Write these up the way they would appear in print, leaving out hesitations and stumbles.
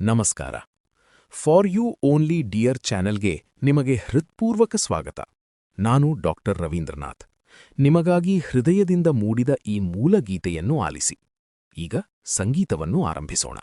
ನಮಸ್ಕಾರ. For you only dear ಚಾನೆಲ್ಗೆ ನಿಮಗೆ ಹೃತ್ಪೂರ್ವಕ ಸ್ವಾಗತ. ನಾನು ಡಾಕ್ಟರ್ ರವೀಂದ್ರನಾಥ್. ನಿಮಗಾಗಿ ಹೃದಯದಿಂದ ಮೂಡಿದ ಈ ಮೂಲ ಗೀತೆಯನ್ನು ಆಲಿಸಿ. ಈಗ ಸಂಗೀತವನ್ನು ಆರಂಭಿಸೋಣ.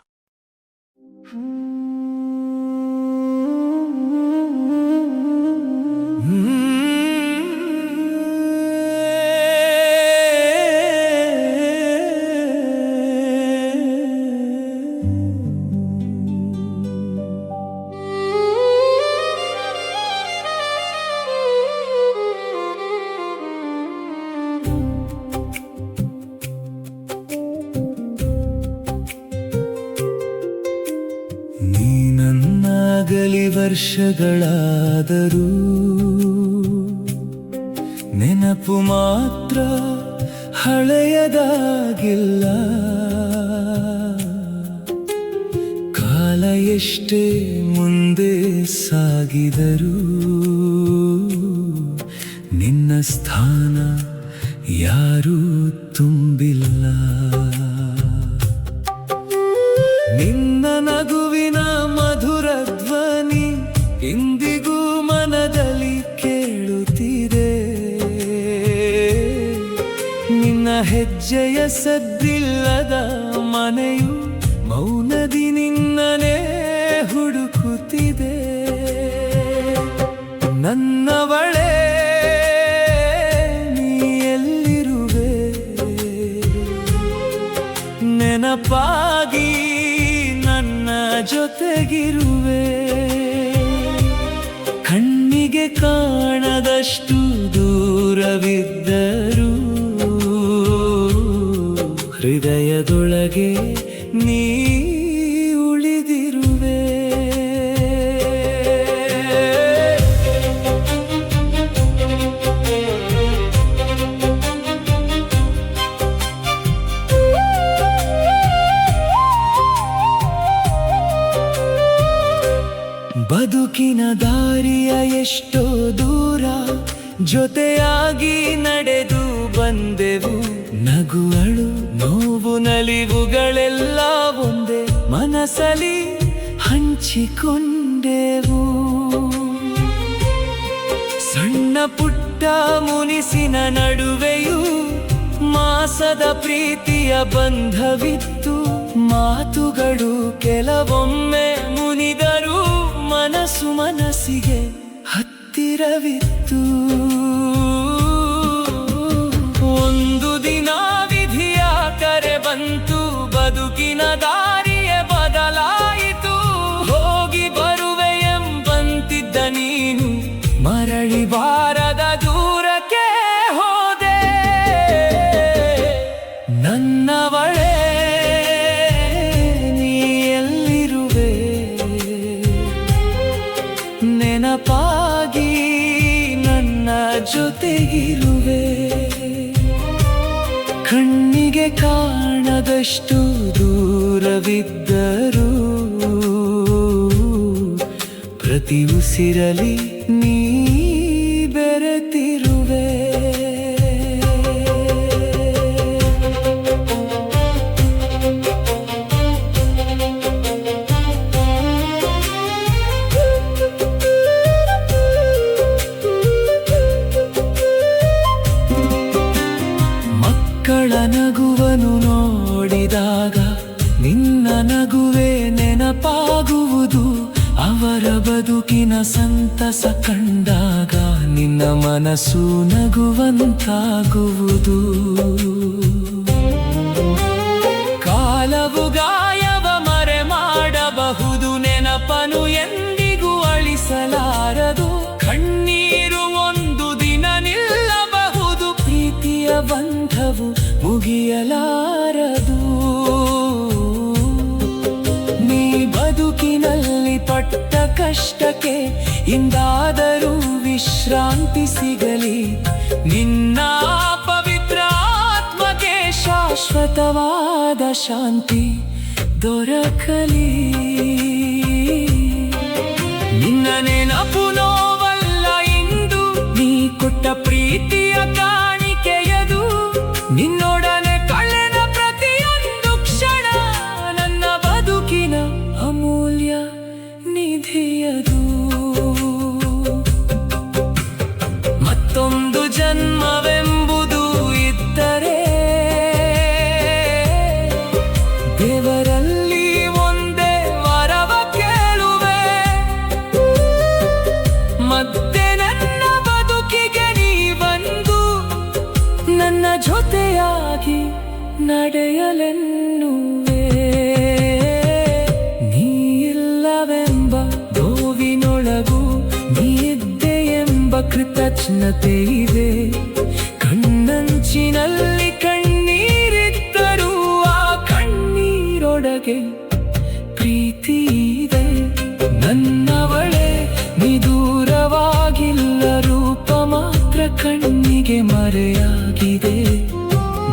ನೀನನ್ನಾಗಲಿ ವರ್ಷಗಳಾದರೂ ನೆನಪು ಮಾತ್ರ ಹಳೆಯದಾಗಿಲ್ಲ. ಕಾಲ ಎಷ್ಟೇ ಮುಂದೆ ಸಾಗಿದರೂ ನಿನ್ನ ಸ್ಥಾನ ಯಾರೂ ತುಂಬಿಲ್ಲ. ನಿನ್ನ ನಗುವಿನ ಮಧುರ ಧ್ವನಿ ಇಂದಿಗೂ ಮನದಲ್ಲಿ ಕೇಳುತ್ತಿದೆ. ನಿನ್ನ ಹೆಜ್ಜೆಯ ಸದ್ದಿಲ್ಲದ ಮನೆಯು ಮೌನದಿ ನಿನ್ನನೇ ಹುಡುಕುತ್ತಿದೆ. ನನ್ನವಳೇ ನೀ ಎಲ್ಲಿರುವೆ, ನೆನಪಾಗಿ ನನ್ನ ಜೊತೆಗಿರುವೆ. ಕಣ್ಣಿಗೆ ಕಾಣದಷ್ಟು ದೂರವಿದ್ದರೂ ಹೃದಯದೊಳಗೆ ನೀ ಉಳಿದಿರುವೆ. ಬದುಕಿನ ದಾರಿಯ ಎಷ್ಟೋ ದೂರ ಜೊತೆಯಾಗಿ ನಡೆದು ಬಂದೆವು. ನಗುಗಳು ನೋವು ನಲಿವುಗಳೆಲ್ಲ ಒಂದೇ ಮನಸಲಿ ಹಂಚಿಕೊಂಡೆವು. ಸಣ್ಣ ಪುಟ್ಟ ಮುನಿಸಿನ ನಡುವೆಯೂ ಮಾಸದ ಪ್ರೀತಿಯ ಬಂಧವಿತ್ತು. ಮಾತುಗಳು ಕೆಲವೊಮ್ಮೆ ಮುನಿದರೂ ಮನಸ್ಸು ಮನಸ್ಸಿಗೆ ಹತ್ತಿರವಿತ್ತು. ಒಂದು ದಿನ ವಿಧಿಯ ಕರೆ ಬಂತು, ಬದುಕಿನ ದಾರಿಯೇ ಬದಲಾಯಿತು. ಹೋಗಿ ಬರುವೆ ಎಂಬಂತಿದ್ದ ನೀನು ಮರಳಿ ಬಾರದ ದೂರಕ್ಕೆ ಹೋದೆ. ನನ್ನವಳೇ ನೀ ಎಲ್ಲಿರುವೆ, ನೆನಪಾಗಿ ನನ್ನ ಜೊತೆಗಿರುವೆ. ಕಣ್ಣಿಗೆ ಕಾಣದಷ್ಟು ದೂರವಿದ್ದರೂ ಪ್ರತಿ ಉಸಿರಲಿ ನೀ ಬೆರೆತಿರುವೆ. ಮಕ್ಕಳ ನಗುವನ್ನು ನೋಡಿದಾಗ ನಿನ್ನ ನಗುವೆ ನೆನಪಾಗುವುದು. ಅವರ ಬದುಕಿನ ಸಂತಸ ಕಂಡಾಗ ನಿನ್ನ ಮನಸ್ಸು ನಗುವಂತಾಗುವುದು. ಕಾಲವು ಗಾಯವ ಮರೆ ಮಾಡಬಹುದು, ನೆನಪನು ಎಂದಿಗೂ ಅಳಿಸಲಾರದು. ಕಣ್ಣೀರು ಒಂದು ದಿನ ನಿಲ್ಲಬಹುದು, ಪ್ರೀತಿಯ ಬಂಧವು ಮುಗಿಯಲಾರದು. ನೀ ಬದುಕಿನಲ್ಲಿ ಪಟ್ಟ ಕಷ್ಟಕ್ಕೆ ಇಂದಾದರೂ ವಿಶ್ರಾಂತಿ ಸಿಗಲಿ. ನಿನ್ನ ಪವಿತ್ರ ಆತ್ಮಕ್ಕೆ ಶಾಶ್ವತವಾದ ಶಾಂತಿ ದೊರಕಲಿ. ನಿನ್ನ ನೆನಪು ನೋವಲ್ಲ ಇಂದು, ನೀ ಕೊಟ್ಟ ಪ್ರೀತಿಯ ಕಾಣಿಕೆಯದು. ನಿನ್ನೊಡನೆ ಕಳೆದ ಪ್ರತಿಯೊಂದು ಕ್ಷಣ ನನ್ನ ಬದುಕಿನ ಅಮೂಲ್ಯ ಉಷ್ಣತೆ ಇದೆ. ಕಣ್ಣಂಚಿನಲ್ಲಿ ಕಣ್ಣೀರಿದ್ದರೂ ಆ ಕಣ್ಣೀರೊಳಗೆ ಪ್ರೀತಿ ಇದೆ. ನನ್ನವಳೇ ನೀ ದೂರವಾಗಿಲ್ಲ, ರೂಪ ಮಾತ್ರ ಕಣ್ಣಿಗೆ ಮರೆಯಾಗಿದೆ.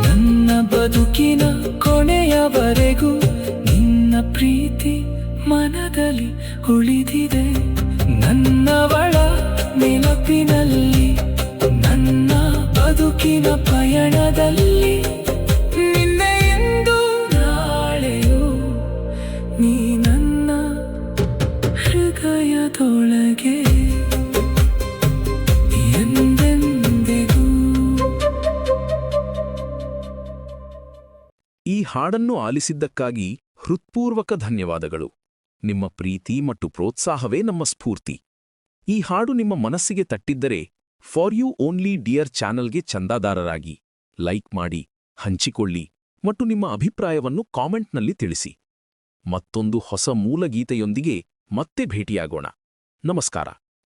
ನನ್ನ ಬದುಕಿನ ಕೊನೆಯವರೆಗೂ ನಿನ್ನ ಪ್ರೀತಿ ಮನದಲ್ಲಿ ಉಳಿದಿದೆ. ನನ್ನವಳ ನೆನಪಿನಲ್ಲಿ ನನ್ನ ಬದುಕಿನ ಪಯಣದಲ್ಲಿ ನಿನ್ನೆ ಎಂದು ನಾಳೆಯೂ ನೀ ನನ್ನ ಹೃದಯದೊಳಗೆ ಎಂದೆಂದಿಗೂ. ಈ ಹಾಡನ್ನು ಆಲಿಸಿದ್ದಕ್ಕಾಗಿ ಹೃತ್ಪೂರ್ವಕ ಧನ್ಯವಾದಗಳು. ನಿಮ್ಮ ಪ್ರೀತಿ ಮತ್ತು ಪ್ರೋತ್ಸಾಹವೇ ನಮ್ಮ ಸ್ಫೂರ್ತಿ. ಈ ಹಾಡು ನಿಮ್ಮ ಮನಸ್ಸಿಗೆ ತಟ್ಟಿದ್ದರೆ ಫಾರ್ ಯು ಓನ್ಲಿ ಡಿಯರ್ ಚಾನಲ್ಗೆ ಚಂದಾದಾರರಾಗಿ, ಲೈಕ್ ಮಾಡಿ, ಹಂಚಿಕೊಳ್ಳಿ ಮತ್ತು ನಿಮ್ಮ ಅಭಿಪ್ರಾಯವನ್ನು ಕಾಮೆಂಟ್ನಲ್ಲಿ ತಿಳಿಸಿ. ಮತ್ತೊಂದು ಹೊಸ ಮೂಲಗೀತೆಯೊಂದಿಗೆ ಮತ್ತೆ ಭೇಟಿಯಾಗೋಣ. ನಮಸ್ಕಾರ.